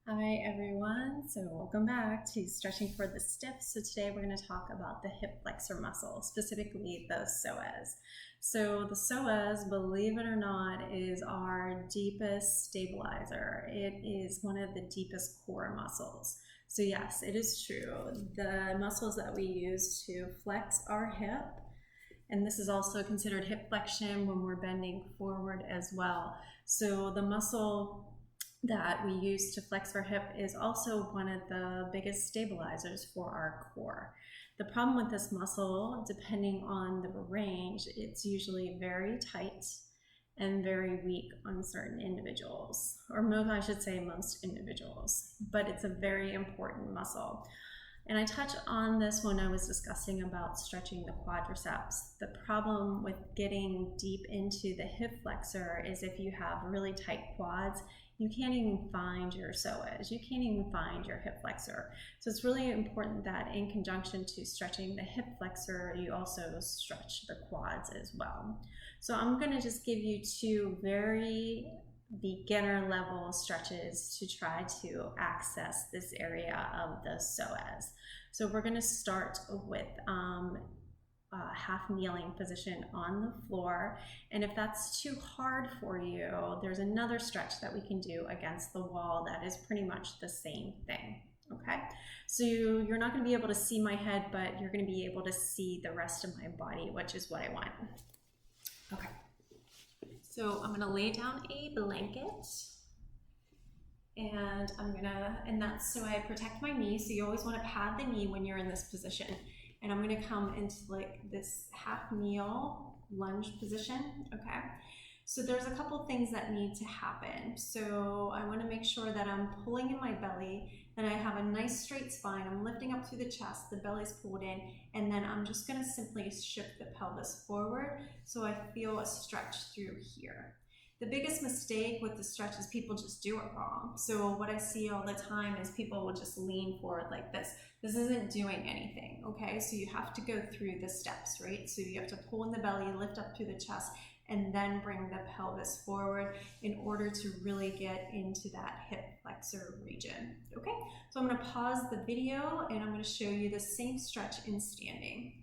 Hi everyone, so welcome back to Stretching for the Stiff. So today we're going to talk about the hip flexor muscle, specifically the psoas. So the psoas, believe it or not, is our deepest stabilizer. It is one of the deepest core muscles. So yes, it is true. The muscles that we use to flex our hip, and this is also considered hip flexion when we're bending forward as well. So the muscle that we use to flex our hip is also one of the biggest stabilizers for our core. The problem with this muscle, depending on the range, it's usually very tight and very weak on certain individuals, or most, I should say most individuals, but it's a very important muscle. And I touched on this when I was discussing about stretching the quadriceps. The problem with getting deep into the hip flexor is if you have really tight quads, you can't even find your psoas. You can't even find your hip flexor. So it's really important that in conjunction to stretching the hip flexor, you also stretch the quads as well. So I'm going to just give you two very beginner level stretches to try to access this area of the psoas. So we're going to start with half kneeling position on the floor, and if that's too hard for you, there's another stretch that we can do against the wall that is pretty much the same thing. Okay, so you're not going to be able to see my head, but you're going to be able to see the rest of my body, which is what I want. Okay, so I'm going to lay down a blanket, and and that's so I protect my knee. So you always want to pad the knee when you're in this position. And I'm going to come into like this half kneel lunge position. Okay, so there's a couple things that need to happen. So I want to make sure that I'm pulling in my belly, and I have a nice straight spine. I'm lifting up through the chest, the belly's pulled in, and then I'm just going to simply shift the pelvis forward so I feel a stretch through here. The biggest mistake with the stretch is people just do it wrong. So what I see all the time is people will just lean forward like this. This isn't doing anything, okay? So you have to go through the steps, right? So you have to pull in the belly, lift up through the chest, and then bring the pelvis forward in order to really get into that hip flexor region, okay? So I'm gonna pause the video and I'm gonna show you the same stretch in standing.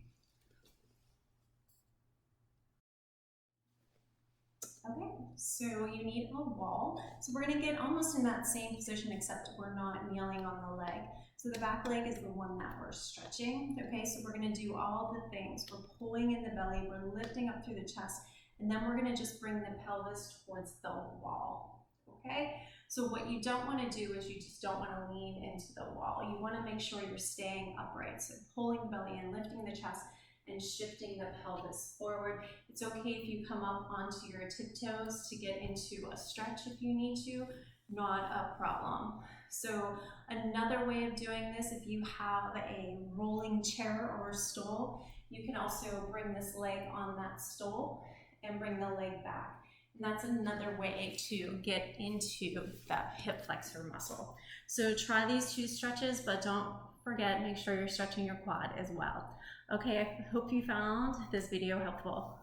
Okay, so you need a wall. So we're gonna get almost in that same position except we're not kneeling on the leg. So the back leg is the one that we're stretching. Okay, so we're gonna do all the things. We're pulling in the belly, we're lifting up through the chest, and then we're gonna just bring the pelvis towards the wall. Okay, so what you don't wanna do is you just don't wanna lean into the wall. You wanna make sure you're staying upright. So pulling the belly and lifting the chest and shifting the pelvis forward. It's okay if you come up onto your tiptoes to get into a stretch if you need to, not a problem. So another way of doing this, if you have a rolling chair or stool, you can also bring this leg on that stool and bring the leg back. And that's another way to get into that hip flexor muscle. So try these two stretches, but don't forget, make sure you're stretching your quad as well. Okay, I hope you found this video helpful.